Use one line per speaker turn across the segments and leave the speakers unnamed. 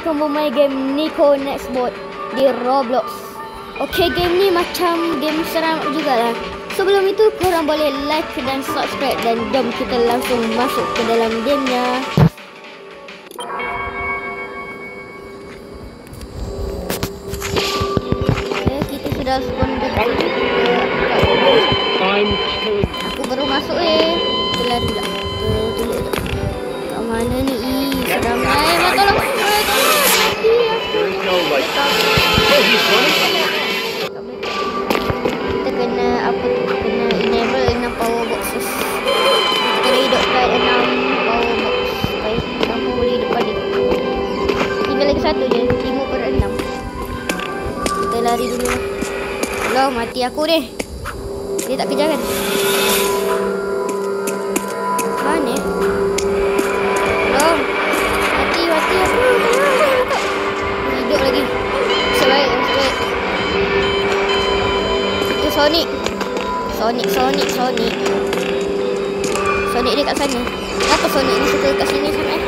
akan bermain game Nico Next Bot di Roblox. Okey, game ni macam game seram jugalah. Sebelum itu korang boleh like dan subscribe, dan jom kita langsung masuk ke dalam gamenya. Kita sudah spawn dekat situ. Aku baru masuk Kita lari pula. Tulis tu. Kat mana ni? Seram lah. Tolong. Kita kena apa tu? Kena enable 6 power boxes. Kita kena hidupkan 6 power box supaya kamu boleh hidupkan dia. Tinggal lagi satu je, 5/6. Kita lari dulu. Tolong, mati aku ni. Dia tak kejar kan? Mana? Tolong. Mati aku. Hidup lagi. Sebaik. Itu Sonic. Sonic dia kat sana. Kenapa Sonic ni suka kat sini sangat?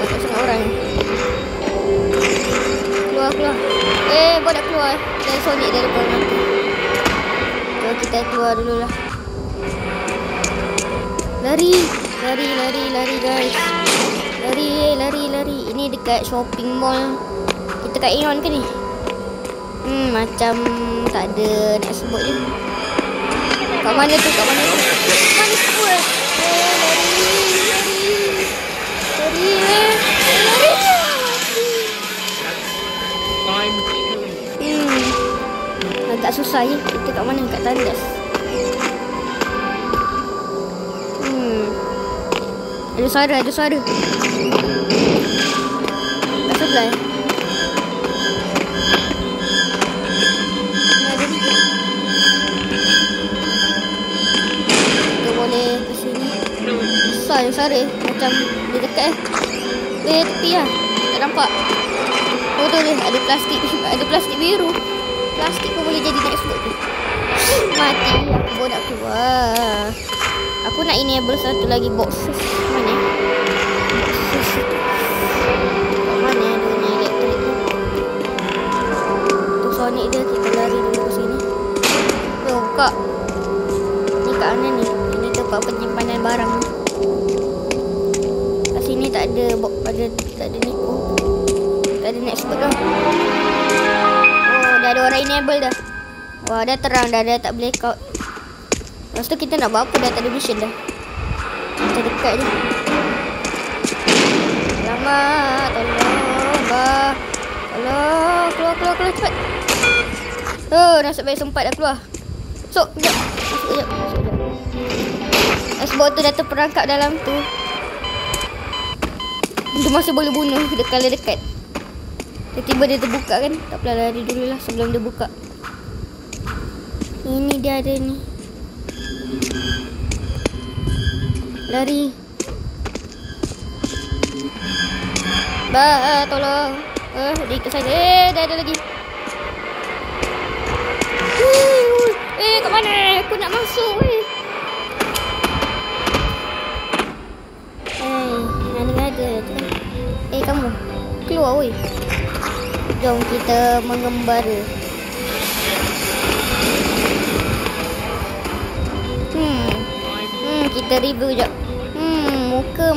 Kat sana orang. Keluar. Buat nak keluar. Dan Sonic dia depan nanti. Kita keluar dulu lah. Lari guys. Lari. Ini dekat shopping mall. Kita kat Aeon ke ni? Macam tak ada next bot je. Kat mana tu? Mana tu? Agak susah je. Kita kat mana? Kat tandas. Ada suara. Kat sebelah Kita boleh ke sini. Besar suara. Macam dia dekat tepi lah. Tak nampak. Oh tu dia. Ada plastik biru. Plastik pun boleh jadi next bot tu. Mati. Aku pun nak keluar. Aku nak enable satu lagi boxes. Mana? Boxes. Kat mana dunia elektrik tu? Tu Sonic dia. Kita lari dulu ke sini. Kak. Ni kat mana ni? Ini tempat penyimpanan barang. Kat sini tak ada tak ada Nico. Tak ada next bot dah. Dah ada orang enable dah. Wah, dah terang dah tak blackout. Lepas tu kita nak buat apa? Dah tak ada mission dah. Kita dekat je. Selamat. Tolong. Keluar cepat. Nasib baik sempat dah keluar. Masuk. Sekejap. Sebab tu dah terperangkap dalam tu. Dia masih boleh bunuh kalau dekat. Tiba-tiba dia terbuka kan. Tak apalah, lari dulu lah sebelum dia buka. Ini dia ada ni. Lari. Tolong. Dia ke sana. Dah ada lagi. Kat mana? Aku nak masuk. Mana ada tu. Kamu. Keluar weh. Jom kita mengembara. Kita review jap. Muka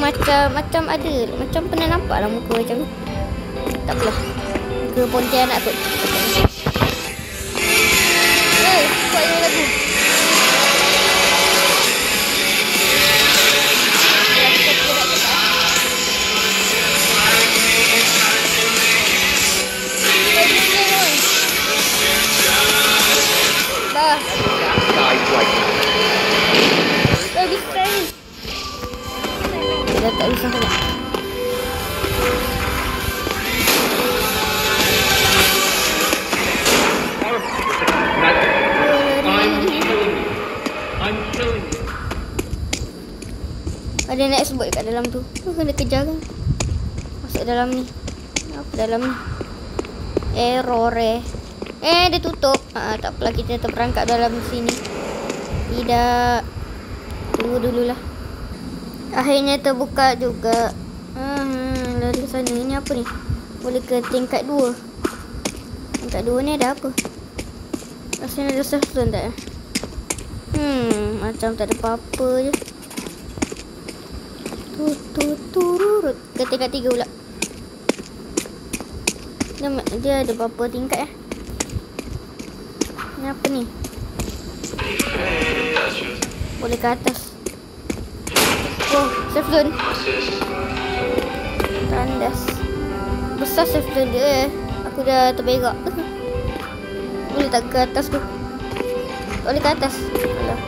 macam ada. Macam pernah nampak lah muka macam tu. Tak apalah. Muka Pontianak kot. Buat yang lagu. Dah tak bisa sangat. Ada next bot kat dalam tu. Kena kejar kan. Masuk dalam ni. Apa dalam ni? Error dia tutup. Tak apalah, kita terperangkap dalam sini. Tidak. Tunggu dululah. Akhirnya terbuka juga. Lari ke sana. Ini apa ni? Boleh ke tingkat 2. Tingkat 2 ni ada apa? Rasanya ada safe zone tak ya? Macam tak ada apa-apa je. Turut ke tingkat 3 pula. Dia ada berapa tingkat ya? Ni apa ni? Boleh ke atas. Oh, safe zone. Tandas. Besar safe zone dia. Aku dah terberak. Boleh tak ke atas tu? Boleh ke atas? Alah.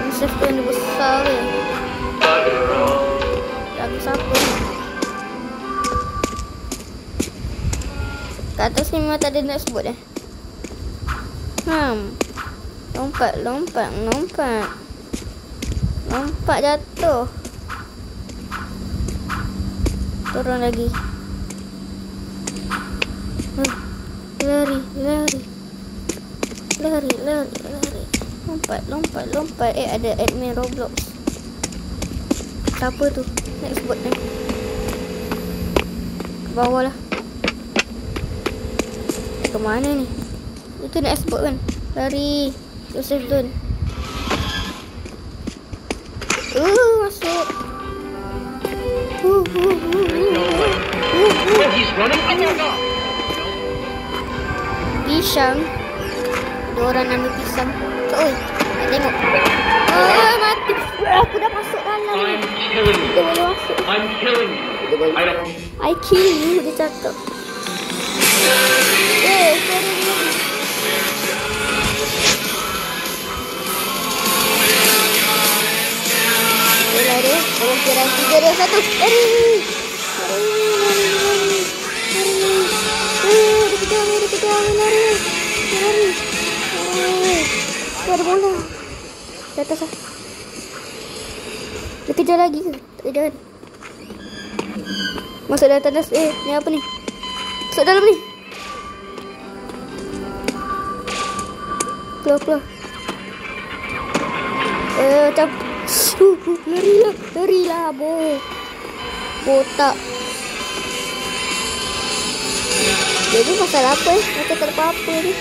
Ini safe zone dia besar ke? Lagu siapa ni? Ke atas ni memang tak ada nak sebut eh. Lompat jatuh. Turun lagi. Lari. Lompat. Ada admin Roblox. Siapa tu? Nak sebut ni. Ke bawah lah. Ke mana ni? Itu nak sebut kan? Lari. Safe zone. Masuk. Pisang. Ada orang nama pisang. Oi, nak tengok. Mati. Aku dah masuk dalam. Dia boleh masuk. I kill you. Dia cakap. Lari. Orang kira 3, 2, 1. Lari. Dia kejar. Lari. Ada bola. Di atas lah. Dia kejar lagi ke? Tak kejar kan? Masuk dalam tandas. Ni apa ni? Masuk dalam ni. Keluar. Macam larilah botak. Jadi pasal apa macam tak ada apa-apa ni.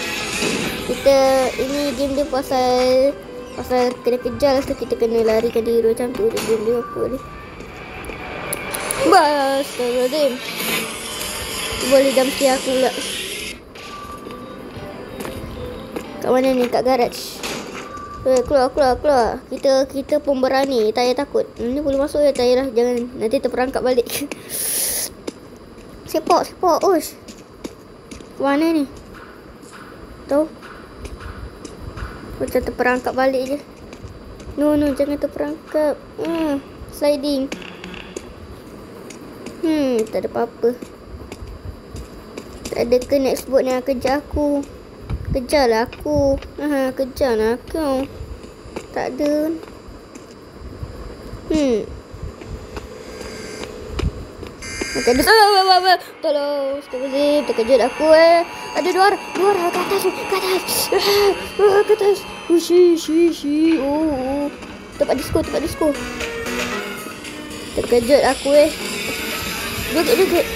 Kita ini game dia pasal kena kejar lah, so kita kena larikan diri macam tu. Game dia apa ni? Astagfirullahaladzim. Boleh jumpscare aku pula. Kat mana ni? Kat garage. Keluar. Kita pun berani. Tak payah takut. Ni boleh masuk ya. Tak payah lah. Jangan nanti terperangkap balik. Sepak. Ush. Ke mana ni? Tahu? Macam terperangkap balik je. No. Jangan terperangkap. Sliding. Tak ada apa-apa. Tak ada ke next boat yang kejar aku. Kejarlah aku. Kejarlah aku. Tak ada. Tak ada. Tolong. Astagfirullahaladzim. Terkejut aku Ada dua orang ke atas. Ke atas. Shi. Tempat disco. Terkejut aku Duduk.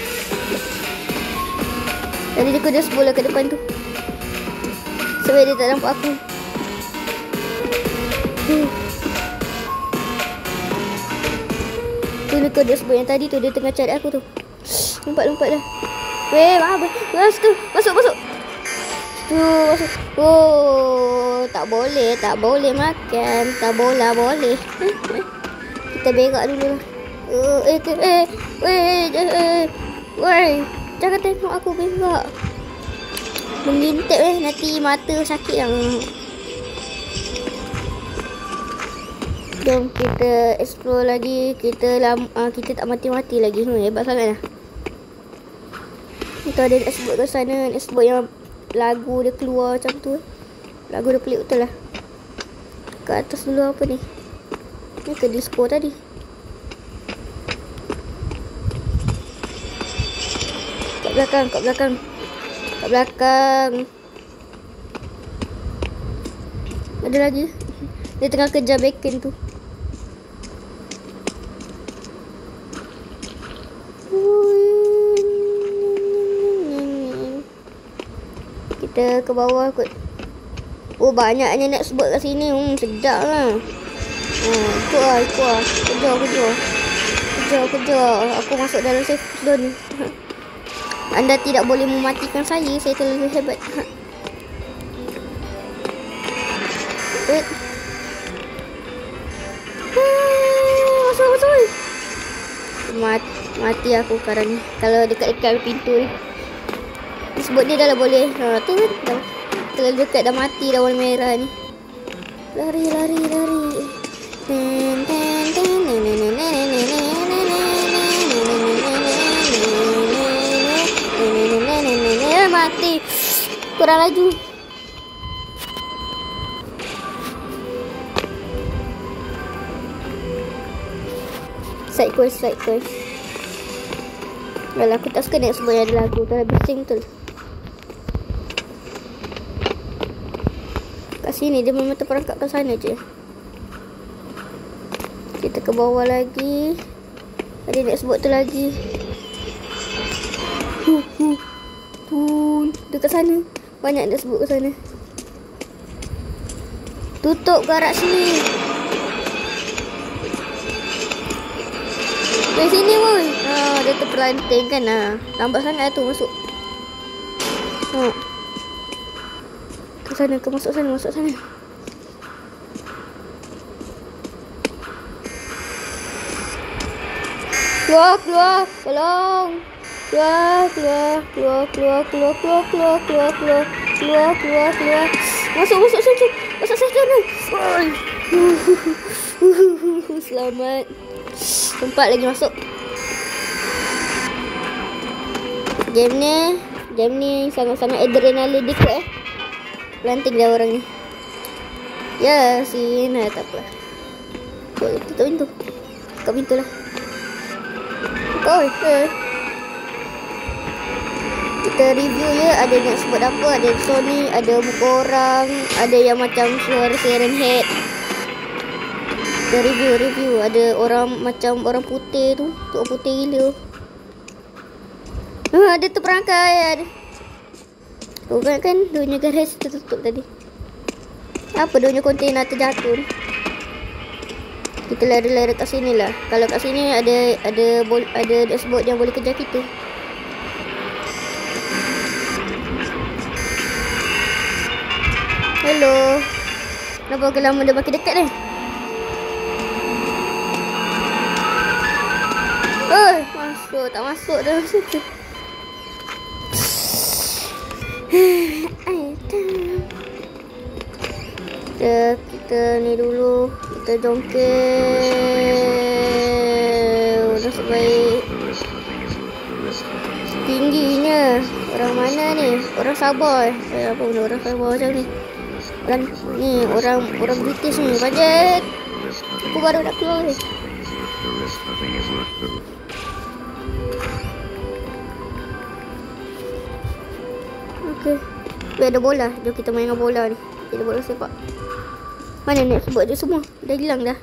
Tadi dia kena bola ke depan tu. Sebab dia tak nampak aku. Tu dia kena sebut yang tadi tu. Dia tengah cari aku tu. Lompat dah. Masuk tu. Masuk. Oh, tak boleh makan. Tak boleh. Kita berak dulu lah. Jangan tengok aku berak. Mengintip nanti mata sakit yang. Jom kita explore lagi. Kita tak mati-mati lagi. Hebat sangat lah. Kita ada nak sebut kat sana. Nak sebut yang lagu dia keluar macam tu. Lagu dia pelik betul lah. Kat atas dulu apa ni? Ni ke disco tadi. Kat belakang. Ada lagi. Dia tengah kejar bacon tu. Kita ke bawah kot. Oh, banyaknya nak sebut kat sini. Sedap lah. Ikut lah. Kejar. Aku masuk dalam safe zone. Anda tidak boleh mematikan saya. Saya terlalu hebat. Masuk. Mati aku sekarang ni. Kalau dekat-dekat pintu ni. Sebut dia dah lah boleh. Tu kan. Terlalu dekat dah mati dah warna merah ni. Lari. Mati. Kurang laju. Side quest. Yalah, aku tak suka nak sebut yang ada lagu. Tak bising betul. Kat sini dia memang terperangkap kat sana je. Kita ke bawah lagi. Ada nak sebut tu lagi. Dekat sana. Banyak nak sebut kat sana. Tutup garak sini. Dari sini pun. Dia terpelanting kan. Lambat sangat tu masuk. Ke sana, masuk sana. Keluar. Tolong. Keluar. Masuk sana. Selamat. Tempat lagi masuk. Game ni sangat-sangat adrenalinik Pelanting dah orang ni. Ya, sini tak apa. Tutup pintu. Buka pintu lah. Kita review ya. Ada nak sebut apa. Ada Sony. Ada muka orang. Ada yang macam suara Siren Head. Kita review. Ada orang macam orang putih tu. Orang putih gila. Ada terperangkap. Kan dunia garage tertutup tadi. Apa dunia kontainer terjatuh ni? Kita lari-lari kat sini lah. Kalau kat sini ada dashboard yang boleh kejar kita. Hello. Kenapa aku lama dah makin dekat ni? Tak masuk dalam situ. Kita ni dulu. Kita jongkel. Nasib baik. Tingginya. Orang mana ni? Orang Sabah. Apa benda orang Sabah macam ni? Orang British ni. Bajet. Aku baru nak keluar ni. Okay. Ada bola. Jom kita main dengan bola ni. Ada bola sepak. Mana nak sebut dia semua? Dah hilang dah.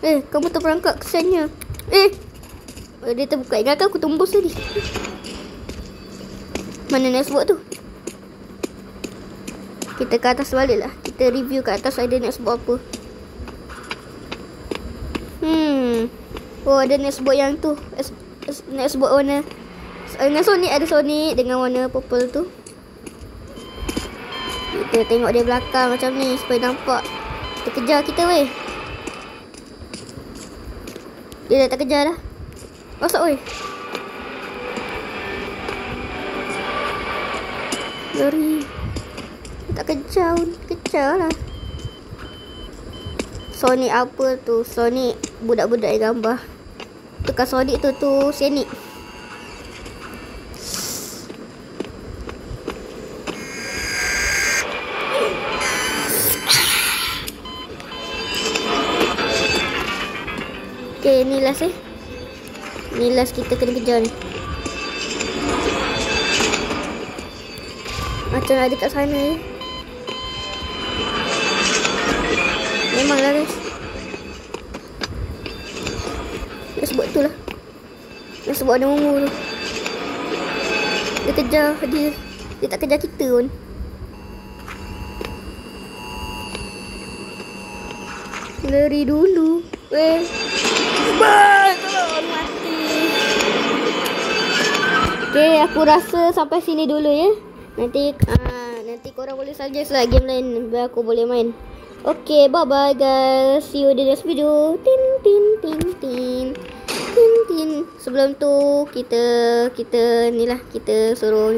Kamu terperangkap kesannya. Dia terbuka. Ingatkan aku tembus tadi. Mana nak sebut tu? Kita ke atas balik lah. Kita review kat atas ada nak sebut apa. Oh, ada nak sebut yang tu. Nak sebut warna. Dengan Sonic, ada Sonic dengan warna purple tu. Kita tengok dia belakang macam ni supaya nampak. Dia kejar kita weh. Dia dah tak kejar dah. Masuk weh. Lari. Dia tak kejar pun. Kejar lah. Sonic apa tu? Sonic budak-budak yang gambar. Tukar Sonic tu Sonic. Okay, ni last Ni last kita kena kejar ni. Macam ada kat sana je. Memanglah guys. Dia sebut tu lah. Dia sebut ada ungu tu. Dia kejar dia. Dia tak kejar kita pun. Lari dulu. Weh. Tolong mati. Okay, aku rasa sampai sini dulu ya. Nanti korang boleh suggest lah game lain biar aku boleh main. Okay, bye bye guys. See you di next video. Tin tin tin tin. Tin tin. Sebelum tu kita suruh